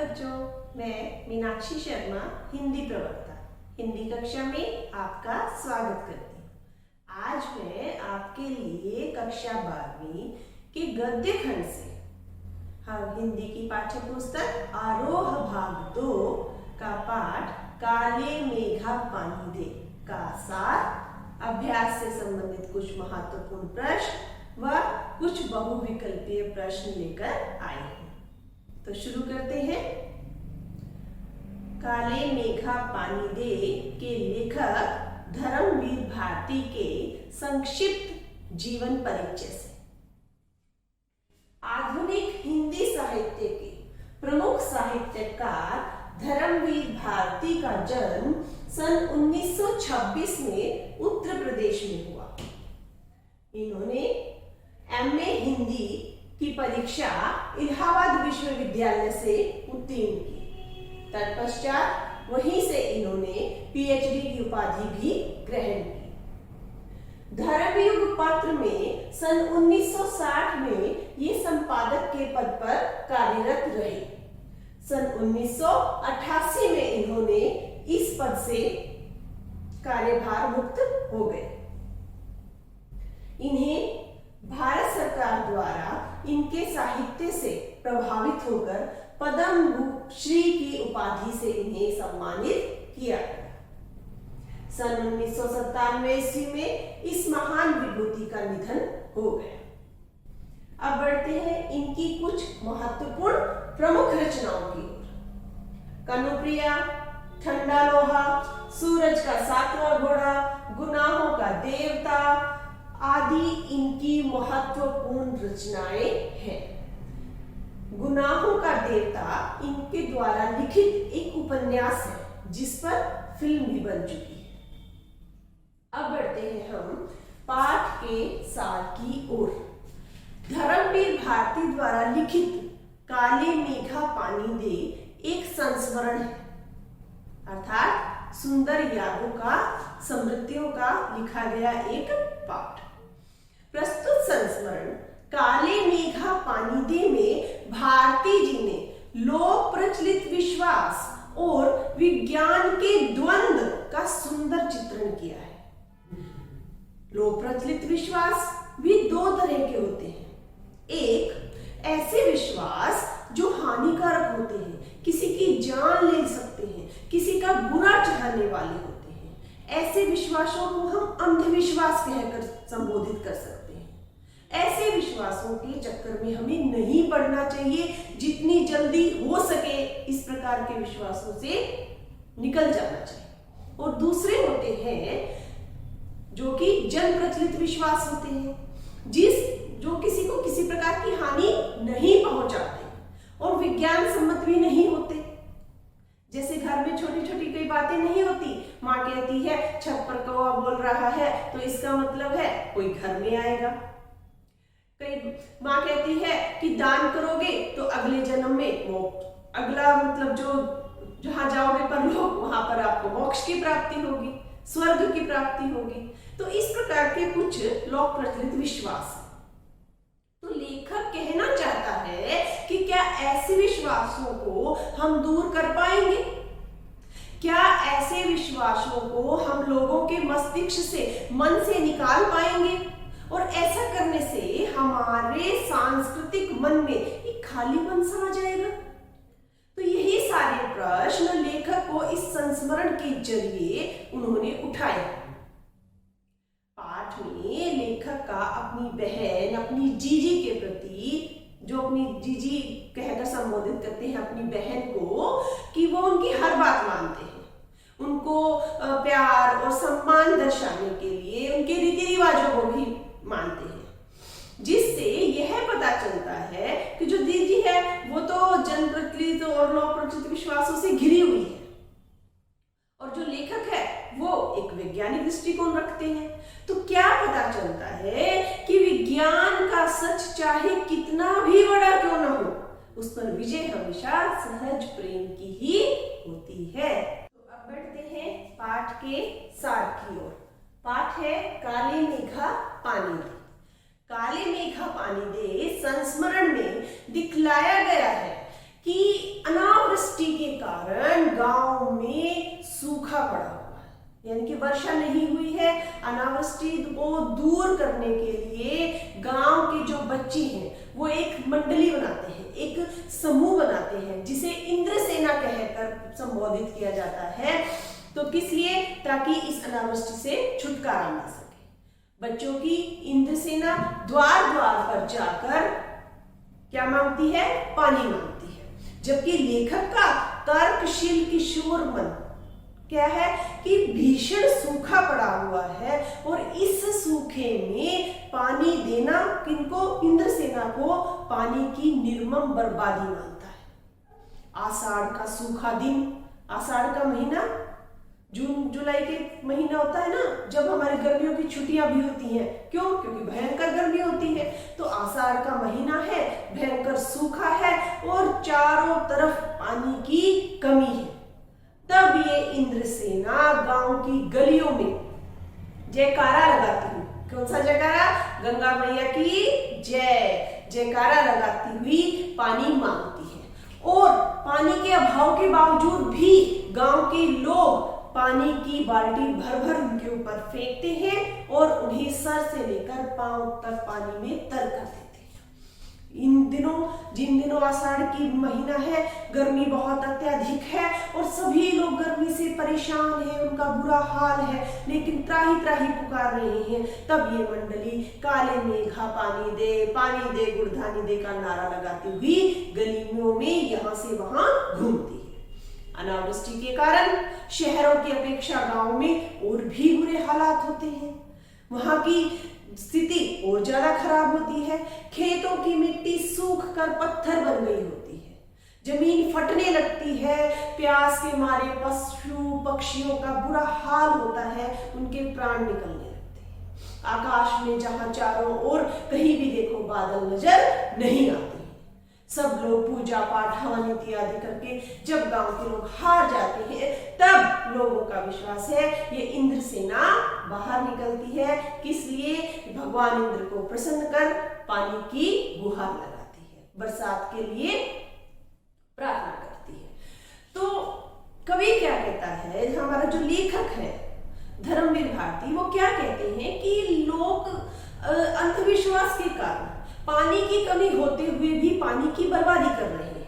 बच्चों, मैं मीनाक्षी शर्मा हिंदी प्रवक्ता हिंदी कक्षा में आपका स्वागत करती हूँ। आज मैं आपके लिए कक्षा 12वीं के गद्य खंड से हम हिंदी की पाठ्य पुस्तक आरोह भाग 2 का पाठ काले मेघा पानी दे का सार, अभ्यास से संबंधित कुछ महत्वपूर्ण प्रश्न व कुछ बहुविकल्पीय प्रश्न लेकर आए हैं। तो शुरू करते हैं। काले मेघा पानी दे के लेखक धर्मवीर भारती के संक्षिप्त जीवन परिचय से। आधुनिक हिंदी साहित्य के प्रमुख साहित्यकार धर्मवीर भारती का जन्म सन 1926 में उत्तर प्रदेश में हुआ। इन्होंने एमए हिंदी की परीक्षा इलाहाबाद विश्वविद्यालय से उत्तीर्ण की। तत्पश्चात वहीं से इन्होंने पीएचडी की उपाधि भी ग्रहण की। धर्मयुग पत्र में सन 1960 में ये संपादक के पद पर कार्यरत रहे। सन 1988 में इन्होंने इस पद से कार्यभार मुक्त हो गए। इन्हें भारत सरकार द्वारा इनके साहित्य से प्रभावित होकर पद्म श्री की उपाधि से इन्हें सम्मानित किया गया। सन 1997 ईस्वी में इस महान विभूति का निधन हो गया। अब बढ़ते हैं इनकी कुछ महत्वपूर्ण प्रमुख रचनाओं की ओर। कनुप्रिया, ठंडा लोहा, सूरज का सातवां घोड़ा, गुनाहों का देवता आदि इनकी महत्वपूर्ण रचनाएं हैं। गुनाहों का देवता इनके द्वारा लिखित एक उपन्यास है जिस पर फिल्म भी बन चुकी है। अब बढ़ते हैं हम पाठ के सार की ओर। धर्मवीर भारती द्वारा लिखित काले मेघा पानी दे एक संस्मरण है, अर्थात सुंदर यादों का, स्मृतियों का लिखा गया एक पाठ। प्रस्तुत संस्मरण काले मेघा पानी दे में भारती जी ने लोक प्रचलित विश्वास और विज्ञान के द्वंद्व का सुंदर चित्रण किया है। लोक प्रचलित विश्वास भी दो तरह के होते हैं। एक ऐसे विश्वास जो हानिकारक होते हैं, किसी की जान ले सकते हैं, किसी का बुरा चाहने वाले होते हैं। ऐसे विश्वासों को हम अंधविश्वास कहकर संबोधित कर सकते हैं। ऐसे विश्वासों के चक्कर में हमें नहीं पड़ना चाहिए। जितनी जल्दी हो सके इस प्रकार के विश्वासों से निकल जाना चाहिए। और दूसरे होते हैं जो कि जन प्रचलित विश्वास होते हैं, जो किसी को किसी प्रकार की हानि नहीं पहुंचाते और विज्ञान सम्मत भी नहीं होते। जैसे घर में छोटी छोटी कई बातें नहीं होती। माँ कहती है छत पर कौवा बोल रहा है तो इसका मतलब है कोई घर में आएगा। कई माँ कहती है कि दान करोगे तो अगले जन्म में अगला मतलब जो जहां जाओगे परलोक, वहां पर आपको मोक्ष की प्राप्ति होगी, स्वर्ग की प्राप्ति होगी। तो इस प्रकार के कुछ लोक प्रचलित विश्वास। तो लेखक कहना चाहता है कि क्या ऐसे विश्वासों को हम दूर कर पाएंगे? क्या ऐसे विश्वासों को हम लोगों के मस्तिष्क से, मन से निकाल पाएंगे? और ऐसा करने से हमारे सांस्कृतिक मन में एक खालीपन सा आ जाएगा। तो यही सारे प्रश्न लेखक को इस संस्मरण के जरिए उन्होंने उठाए। पाठ में लेखक का अपनी बहन, अपनी जीजी के प्रति, जो अपनी जीजी कहकर संबोधित करते हैं अपनी बहन को, कि वो उनकी हर बात मानते हैं, उनको प्यार और सम्मान दर्शाने के लिए उनके रीति रिवाजों को भी मानते हैं। जिससे यह पता चलता है कि जो दीदी है वो तो जन प्रचलित और लोक प्रचलित विश्वासों से घिरी हुई है और जो लेखक है वो एक वैज्ञानिक दृष्टिकोण रखते हैं। तो क्या पता चलता है कि विज्ञान का सच चाहे कितना भी बड़ा क्यों न हो, उस पर विजय हमेशा सहज प्रेम की ही होती है। तो अब बढ़ते हैं पाठ के सार की ओर। पाठ है काले मेघा पानी दे। काले मेघा पानी दे संस्मरण में दिखलाया गया है कि अनावृष्टि कारण गांव में सूखा पड़ा हुआ है, यानी कि वर्षा नहीं हुई है। अनावृष्टि को दूर करने के लिए गांव के जो बच्चे हैं वो एक मंडली बनाते हैं, एक समूह बनाते हैं, जिसे इंद्रसेना कहकर संबोधित किया जाता है। तो किस लिए? ताकि इस अनावृष्टि से छुटकारा मिल सके। बच्चों की इंद्रसेना द्वार द्वार पर जाकर क्या मांगती है? पानी मांगती है। जबकि लेखक का तर्कशील किशोर मन क्या है कि भीषण सूखा पड़ा हुआ है और इस सूखे में पानी देना किनको? इंद्रसेना को पानी की निर्मम बर्बादी मानता है। आषाढ़ का सूखा दिन, आषाढ़ का महीना जून जुलाई के महीना होता है ना, जब हमारी गर्मियों की छुट्टियां भी होती हैं। क्यों? क्योंकि भयंकर गर्मी होती है। तो आषाढ़ का महीना है, भयंकर सूखा है और चारों तरफ पानी की कमी है। तब ये इंद्रसेना गांव की गलियों में जयकारा लगाती हुई, कौन सा जयकारा? गंगा मैया की जय, जयकारा लगाती हुई पानी मांगती है। और पानी के अभाव के बावजूद भी गांव के लोग पानी की बाल्टी भर भर उनके ऊपर फेंकते हैं और उन्हें सर से लेकर पांव तक पानी में तर कर देते हैं। इन दिनों, जिन दिनों आषाढ़ की महीना है, गर्मी बहुत अत्यधिक है और सभी लोग गर्मी से परेशान हैं, उनका बुरा हाल है, लेकिन त्राही त्राही पुकार रहे हैं। तब ये मंडली काले मेघा पानी दे गुड़धानी दे का नारा लगाती हुई गलियों में यहाँ से वहां घूमती है। अनावृष्टि के कारण शहरों की अपेक्षा गांव में और भी बुरे हालात होते हैं। वहां की स्थिति और ज्यादा खराब होती है। खेतों की मिट्टी सूख कर पत्थर बन गई होती है, जमीन फटने लगती है, प्यास के मारे पशु पक्षियों का बुरा हाल होता है, उनके प्राण निकलने लगते हैं। आकाश में जहां चारों ओर कहीं भी देखो बादल नजर नहीं आते। सब लोग पूजा पाठ हवन इत्यादि करके जब गांव के लोग हार जाते हैं, तब लोगों का विश्वास है ये इंद्रसेना बाहर निकलती है। किस लिए? भगवान इंद्र को प्रसन्न कर पानी की गुहार लगाती है, बरसात के लिए प्रार्थना करती है। तो कवि क्या कहता है, हमारा जो लेखक है धर्मवीर भारती, वो क्या कहते हैं कि लोग अंधविश्वास के कारण पानी की कमी होते हुए भी पानी की बर्बादी कर रहे हैं।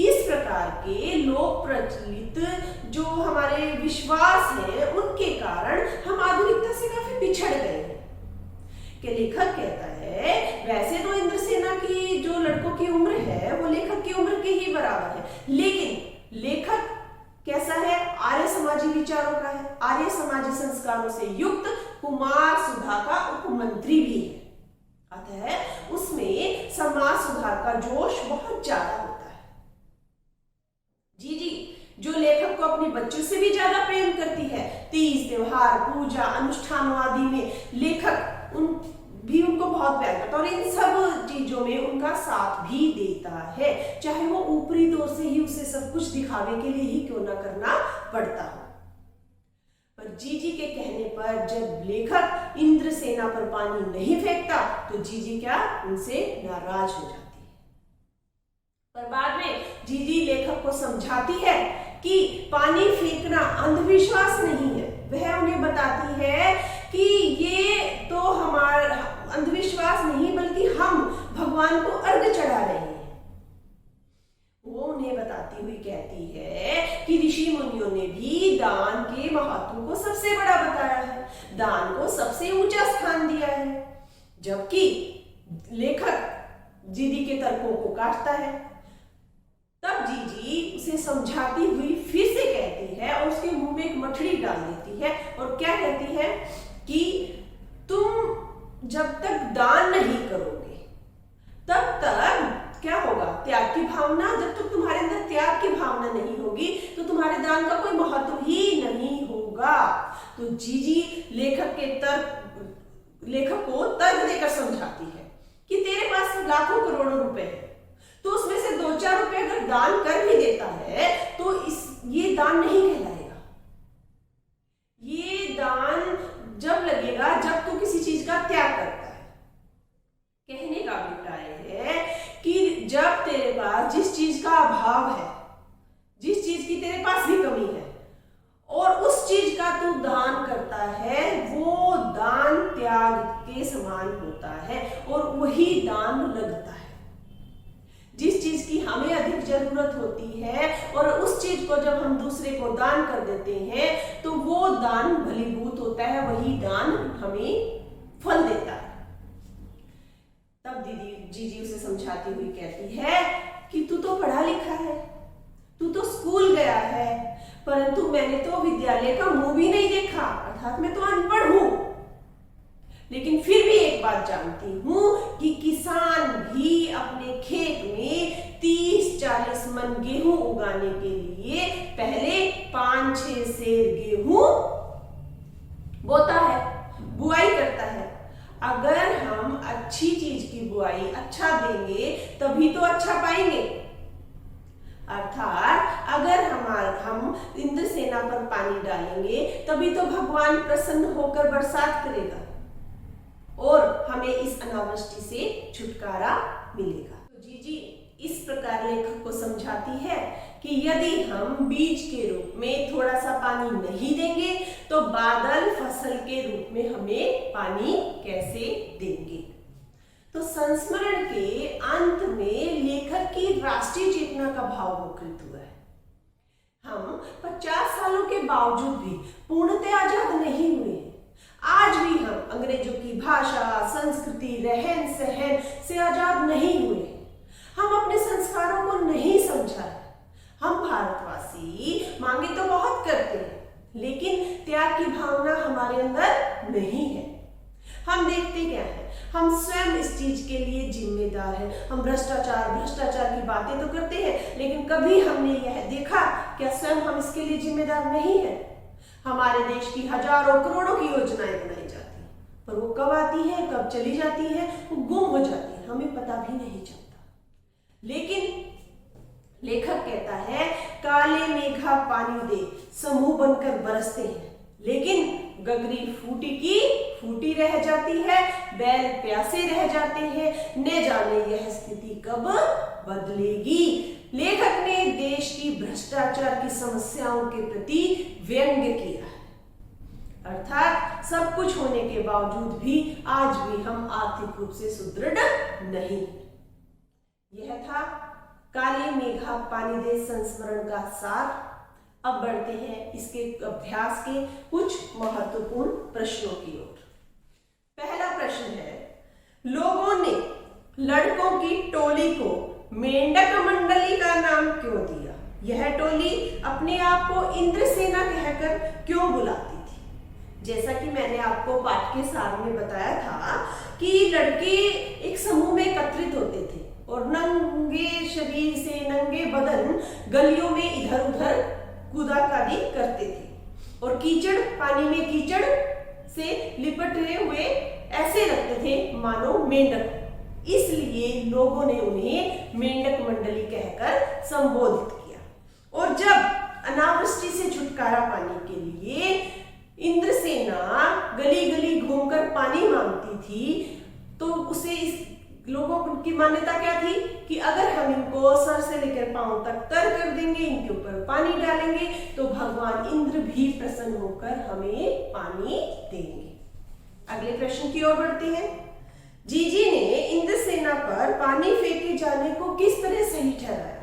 इस प्रकार के लोक प्रचलित जो हमारे विश्वास है, उनके कारण हम आधुनिकता से काफी पिछड़ गए हैं। कि लेखक कहता है वैसे तो इंद्रसेना की जो लड़कों की उम्र है वो लेखक की उम्र के ही बराबर है, लेकिन लेखक कैसा है? आर्य समाजी विचारों का है, आर्य समाजी संस्कारों से युक्त कुमार सुधा का उपमंत्री भी है। अतः उसमें समाज सुधार का जोश बहुत ज्यादा होता है। जी, जो लेखक को अपने बच्चों से भी ज्यादा प्रेम करती है, तीज त्योहार पूजा अनुष्ठानों आदि में लेखक उनको बहुत प्यार करता है और इन सब चीजों में उनका साथ भी देता है, चाहे वो ऊपरी तौर से ही उसे सब कुछ दिखावे के लिए ही क्यों ना करना पड़ता हो। पर जीजी के कहने पर जब लेखक इंद्रसेना पर पानी नहीं फेंकता तो जीजी क्या उनसे नाराज हो जाती है। पर बाद में जीजी लेखक को समझाती है कि पानी फेंकना अंधविश्वास नहीं है। वह उन्हें बताती है कि ये तो हमारा अंधविश्वास नहीं बल्कि हम भगवान को अर्घ चढ़ा रहे हैं। वो उन्हें बताती हुई कहती है कि ऋषि मुनियों ने भी दान के महत्व को सबसे बड़ा बताया है, दान को सबसे ऊंचा स्थान दिया है। जबकि लेखक जीजी के तर्कों को काटता है। तब जीजी उसे समझाती हुई फिर से कहती है और उसके मुंह में एक मठड़ी डाल देती है और क्या कहती है कि तुम जब तक दान नहीं करोगे तब तक क्या होगा? त्याग की भावना। जब तक तुम्हारे अंदर त्याग की भावना नहीं होगी तो तुम्हारे दान का कोई महत्व ही नहीं होगा। तो जीजी लेखक को तर्क देकर समझाती है कि तेरे पास लाखों करोड़ों रुपए हैं, तो उसमें से 2-4 रुपए अगर दान कर भी देता है तो ये दान नहीं कहलाएगा। ये दान जब लगेगा जब तू किसी चीज का त्याग करता है। कहने का अभिप्राय है कि जब तेरे पास जिस चीज का अभाव है, है और वही दान लगता है। जिस चीज की हमें अधिक जरूरत होती है और उस चीज को जब हम दूसरे को दान कर देते हैं तो वो दान फलीभूत होता है, वही दान हमें फल देता है। तब दीदी जीजी उसे समझाती हुई कहती है कि तू तो पढ़ा लिखा है, तू तो स्कूल गया है, परंतु मैंने तो विद्यालय का मुंह भी नहीं देखा, अर्थात मैं तो अनपढ़ हूं। लेकिन फिर भी एक बात जानती हूं कि किसान भी अपने खेत में 30-40 मन गेहूं उगाने के लिए पहले 5-6 सेर गेहूं बोता है, बुआई करता है। अगर हम अच्छी चीज की बुआई अच्छा देंगे तभी तो अच्छा पाएंगे। अर्थात अगर हम इंद्रसेना पर पानी डालेंगे तभी तो भगवान प्रसन्न होकर बरसात करेगा और हमें इस अनावृष्टि से छुटकारा मिलेगा। तो जीजी इस प्रकार लेखक को समझाती है कि यदि हम बीज के रूप में थोड़ा सा पानी नहीं देंगे तो बादल फसल के रूप में हमें पानी कैसे देंगे। तो संस्मरण के अंत में लेखक की राष्ट्रीय चेतना का भाव मुखरित हुआ है। हम 50 सालों के बावजूद भी पूर्णतः आजाद नहीं हुए हैं। आज भी हम अंग्रेजों की भाषा, संस्कृति, रहन सहन से आजाद नहीं हुए। हम अपने संस्कारों को नहीं समझा है। हम भारतवासी मांगे तो बहुत करते हैं लेकिन त्याग की भावना हमारे अंदर नहीं है। हम देखते क्या है, हम स्वयं इस चीज के लिए जिम्मेदार हैं। हम भ्रष्टाचार की बातें तो करते हैं लेकिन कभी हमने यह देखा क्या स्वयं हम इसके लिए जिम्मेदार नहीं है। हमारे देश की हजारों करोड़ों की योजनाएं बनाई जाती हैं पर वो कब आती है, कब चली जाती है, वो गुम हो जाती है, हमें पता भी नहीं चलता। लेकिन लेखक कहता है काले मेघा पानी दे, समूह बनकर बरसते हैं लेकिन गगरी फूटी की फूटी रह जाती है, बैल प्यासे रह जाते हैं, न जाने यह स्थिति कब बदलेगी। लेखक ने देश की भ्रष्टाचार की समस्याओं के प्रति व्यंग्य किया है। अर्थात सब कुछ होने के बावजूद भी आज भी हम आर्थिक रूप से सुदृढ़ नहीं। यह था काले मेघा पानी दे संस्मरण का सार। अब बढ़ते हैं इसके अभ्यास के कुछ महत्वपूर्ण प्रश्नों की ओर। पहला प्रश्न है, लोगों ने लड़कों की टोली को मेंढक मंडली का नाम क्यों दिया? यह टोली अपने आप को इंद्रसेना कहकर क्यों बुलाती थी? जैसा कि मैंने आपको पाठ के सार में बताया था कि लड़के एक समूह में एकत्रित होते थे और नंगे शरीर से नंगे बदन गलियों में इधर उधर कूदाकादी करते थे और कीचड़, पानी में कीचड़ से लिपटे हुए ऐसे लगते थे मानो मेंढक। इसलिए लोगों ने उन्हें मेंढक मंडली कहकर संबोधित किया। और जब अनावृष्टि से छुटकारा पाने के लिए इंद्रसेना गली गली घूमकर पानी मांगती थी तो उसे इस लोगों की मान्यता क्या थी कि अगर हम इनको सर से लेकर पांव तक तर कर देंगे, इनके ऊपर पानी डालेंगे तो भगवान इंद्र भी प्रसन्न होकर हमें पानी देंगे। अगले प्रश्न की ओर बढ़ते हैं। जीजी ने इंद्रसेना पर पानी फेंके जाने को किस तरह सही ठहराया?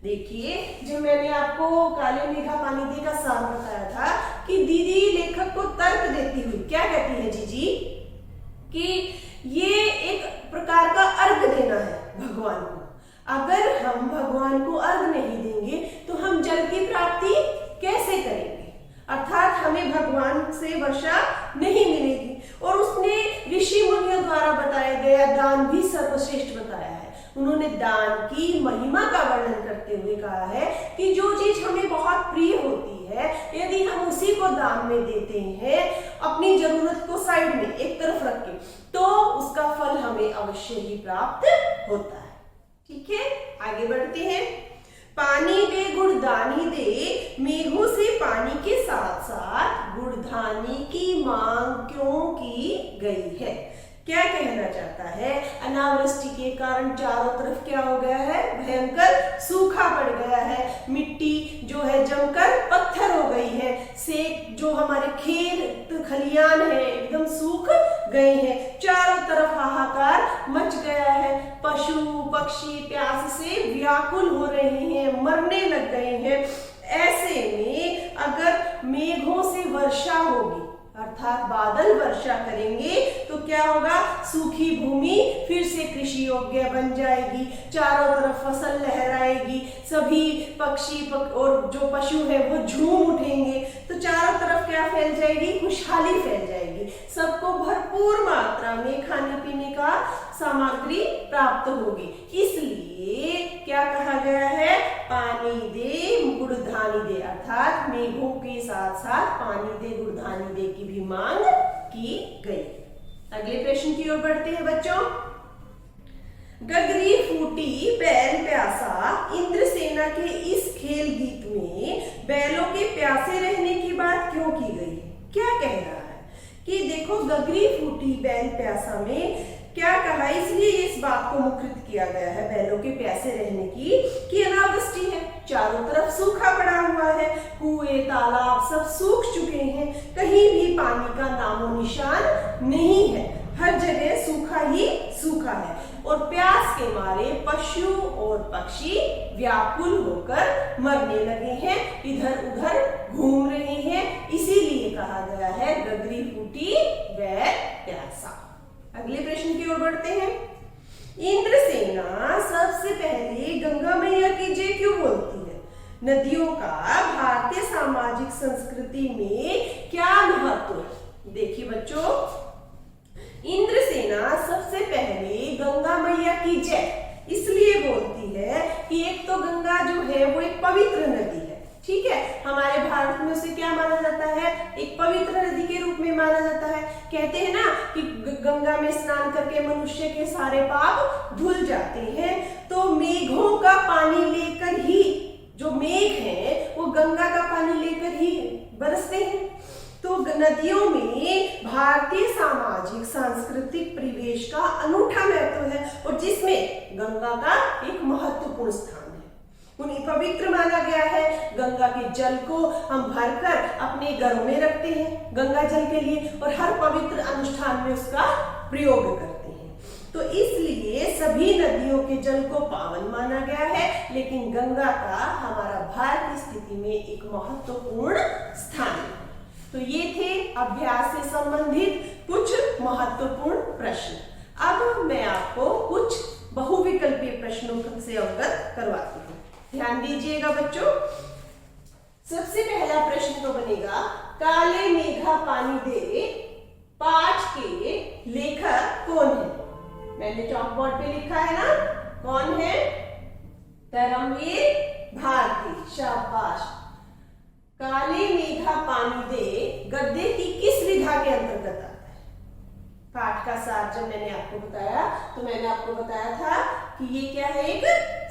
देखिए, जब मैंने आपको काले मेघा पानी दे का सार बताया था कि दीदी लेखक को तर्क देती हुई क्या कहती है जीजी कि ये एक प्रकार का अर्घ देना है भगवान को। अगर हम भगवान को अर्घ नहीं देंगे तो हम जल की प्राप्ति कैसे करेंगे? अर्थात हमें भगवान से वर्षा नहीं मिलेगी। और उसने ऋषि मुनियों द्वारा बताया गया दान भी सर्वश्रेष्ठ बताया है। उन्होंने दान की महिमा का वर्णन करते हुए कहा है कि जो चीज हमें बहुत प्रिय होती है यदि हम उसी को दान में देते हैं, अपनी जरूरत को साइड में एक तरफ रख के, तो उसका फल हमें अवश्य ही प्राप्त होता है। ठीक है, आगे बढ़ते हैं। पानी दे गुड़दानी दे, मेघों से पानी के साथ साथ गुड़धानी की मांग क्यों की गई है? क्या कहना चाहता है? अनावृष्टि के कारण चारों तरफ क्या हो गया है? भयंकर सूखा पड़ गया है। मिट्टी जो है जमकर पत्थर हो गई है। सेक जो हमारे खेत खलियान है एकदम सूख गए हैं। चारों तरफ हाहाकार हो रहे हैं, मरने लग गए हैं। ऐसे में अगर मेघों से वर्षा होगी अर्थात बादल वर्षा करेंगे तो क्या होगा, सूखी भूमि फिर से कृषि योग्य बन जाएगी, चारों तरफ फसल लहराएगी, सभी पक्षी और जो पशु है वो झूम उठेंगे, तो चारों तरफ क्या फैल जाएगी, खुशहाली फैल जाएगी, सबको भरपूर मात्रा में खाने पीने का सामग्री प्राप्त होगी। इसलिए क्या कहा गया है, पानी दे गुड़ धानी दे, अर्थात मेघों के साथ साथ पानी दे गुड़ धानी दे की भी मांग की गई। अगले प्रश्न की ओर बढ़ते हैं बच्चों। गगरी फूटी बैल प्यासा, इंद्रसेना के इस खेल गीत में बैलों के प्यासे रहने की बात क्यों की गई? क्या कह रहा है कि देखो गगरी फूटी बैल प्यासा में क्या कहा, इसलिए इस बात को मुखरित किया गया है बैलों के प्यासे रहने की कि अनावृष्टि है, चारों तरफ सूखा पड़ा हुआ है, कुएं तालाब सब सूख चुके हैं, कहीं भी पानी का नामो निशान नहीं है, हर जगह सूखा ही सूखा है और प्यास के मारे पशु और पक्षी व्याकुल होकर मरने लगे हैं, इधर उधर घूम रहे हैं, इसीलिए कहा गया है गगरी फूटी बैल प्यासा। अगले प्रश्न की ओर बढ़ते हैं। इंद्रसेना सबसे पहले गंगा मैया की जय क्यों बोलती है? नदियों का भारतीय सामाजिक संस्कृति में क्या महत्व है? देखिए बच्चों, इंद्रसेना सबसे पहले गंगा मैया की जय इसलिए बोलती है कि एक तो गंगा जो है वो एक पवित्र नदी है, ठीक है, हमारे भारत में उसे क्या माना जाता है, एक पवित्र नदी के रूप में माना जाता है। कहते हैं ना कि गंगा में स्नान करके मनुष्य के सारे पाप धुल जाते हैं, तो मेघों का पानी लेकर ही, जो मेघ है वो गंगा का पानी लेकर ही बरसते हैं, तो नदियों में भारतीय सामाजिक सांस्कृतिक परिवेश का अनूठा महत्व है और जिसमें गंगा का एक महत्वपूर्ण स्थान है, उन्हें पवित्र माना गया है। गंगा के जल को हम भरकर अपने घरों में रखते हैं गंगा जल के लिए और हर पवित्र अनुष्ठान में उसका प्रयोग करते हैं, तो इसलिए सभी नदियों के जल को पावन माना गया है, लेकिन गंगा का हमारा भारत की स्थिति में एक महत्वपूर्ण स्थान है। तो ये थे अभ्यास से संबंधित कुछ महत्वपूर्ण प्रश्न। अब मैं आपको कुछ बहुविकल्पीय प्रश्नों से अवगत करवाती हूँ, ध्यान दीजिएगा बच्चों। सबसे पहला प्रश्न तो बनेगा, काले मेघा पानी दे पाठ के लेखक कौन है? मैंने चॉकबोर्ड पे लिखा है ना, कौन है? धर्मवीर भारती, शाबाश। काले मेघा पानी दे गद्य की किस विधा के अंतर्गत आता है? पाठ का सार जब मैंने आपको बताया तो मैंने आपको बताया था कि ये क्या है, एक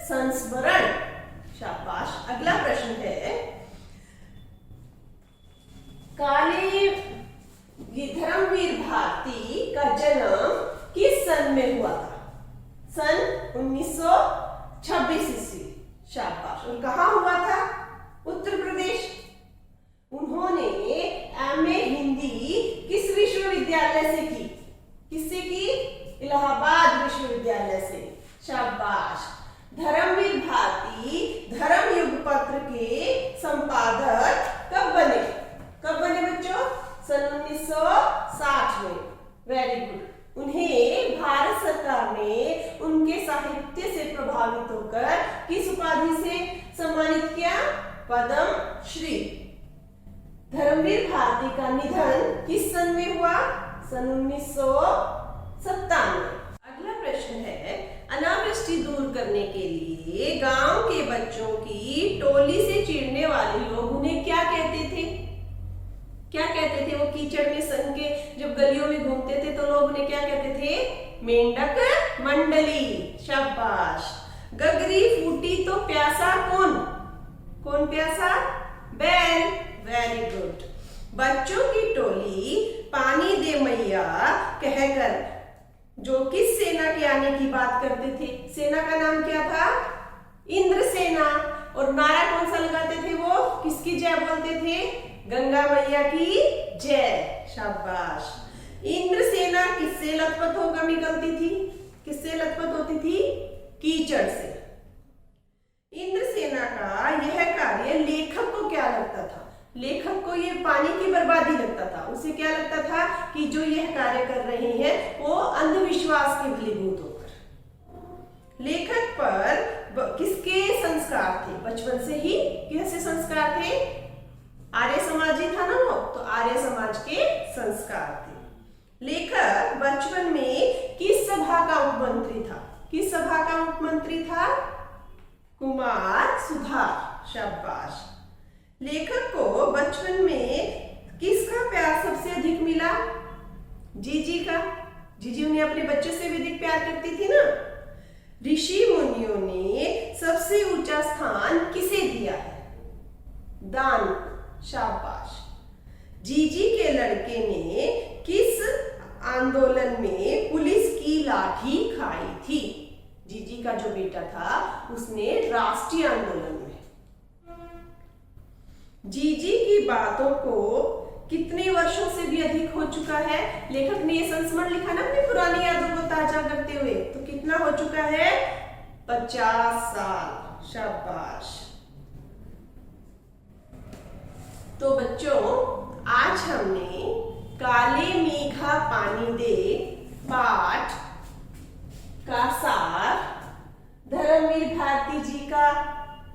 संस्मरण, शाबाश। अगला प्रश्न है, काले धर्मवीर भारती का जन्म किस सन में हुआ था? सन 1926 ईस्वी, शाबाश। और कहाँ हुआ था? उत्तर प्रदेश। उन्होंने एमए हिंदी किस विश्वविद्यालय से की? किससे की? इलाहाबाद विश्वविद्यालय से, शाबाश। धर्मवीर भारती धर्म युग पत्र के संपादक कब बने? कब बने बच्चों? सन 1960 में, वेरी गुड। उन्हें भारत सरकार ने उनके साहित्य से प्रभावित होकर किस उपाधि से सम्मानित किया? पद्म श्री। धर्मवीर भारती का निधन किस सन में हुआ? सन 1997। अगला प्रश्न है, अनावृष्टि दूर करने के लिए गांव के बच्चों की टोली से चिढ़ने वाले लोग उन्हें क्या कहते थे? क्या कहते थे? वो कीचड़ में सन के जब गलियों में घूमते थे तो लोग उन्हें क्या कहते थे? मेंढक मंडली, शाबाश। गगरी फूटी तो प्यासा कौन? कौन प्यासा? बैल, वेरी गुड। बच्चों की टोली पानी दे मैया कहकर जो किस सेना के आने की बात करते थे? सेना का नाम क्या था? इंद्रसेना। और नारा कौन सा लगाते थे? वो किसकी जय बोलते थे? गंगा मैया की जय, शाबाश। इंद्रसेना किससे लथपथ होकर निकलती थी? किससे लथपथ होती थी? कीचड़ से। क्या लगता था कि जो यह कार्य कर रहे हैं वो अंधविश्वास के बलीभूत होकर। लेखक पर किसके संस्कार थे? बचपन से ही कैसे संस्कार थे? आर्य समाजी था ना वो, तो आर्य समाज के संस्कार थे। लेखक बचपन में किस सभा का उपमंत्री था? किस सभा का उपमंत्री था? कुमार सुधार। शाबाश। लेखक को बचपन में किसका प्यार सबसे अधिक मिला? जीजी का। जीजी उन्हें अपने बच्चों से भी अधिक प्यार करती थी ना। ऋषि मुनियों ने सबसे ऊंचा स्थान किसे दिया है? दान। शाबाश। जीजी के लड़के ने किस आंदोलन में पुलिस की लाठी खाई थी? जीजी का जो बेटा था उसने राष्ट्रीय आंदोलन में। जीजी की बातों को कितने वर्षों से भी अधिक हो चुका है? लेखक ने ये संस्मरण लिखा ना अपनी पुरानी यादों को ताजा करते हुए, तो कितना हो चुका है? 50 साल। शाबाश। तो बच्चों, आज हमने काले मेघा पानी दे पाठ का सार, धर्मवीर भारती जी का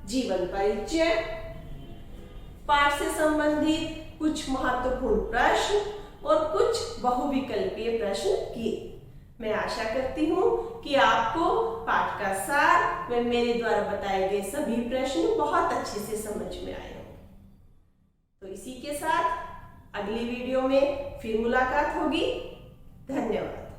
जीवन परिचय, पाठ से संबंधित कुछ महत्वपूर्ण प्रश्न और कुछ बहुविकल्पीय प्रश्न किए। मैं आशा करती हूँ कि आपको पाठ का सार व मेरे द्वारा बताए गए सभी प्रश्न बहुत अच्छे से समझ में आए होंगे। तो इसी के साथ अगली वीडियो में फिर मुलाकात होगी। धन्यवाद।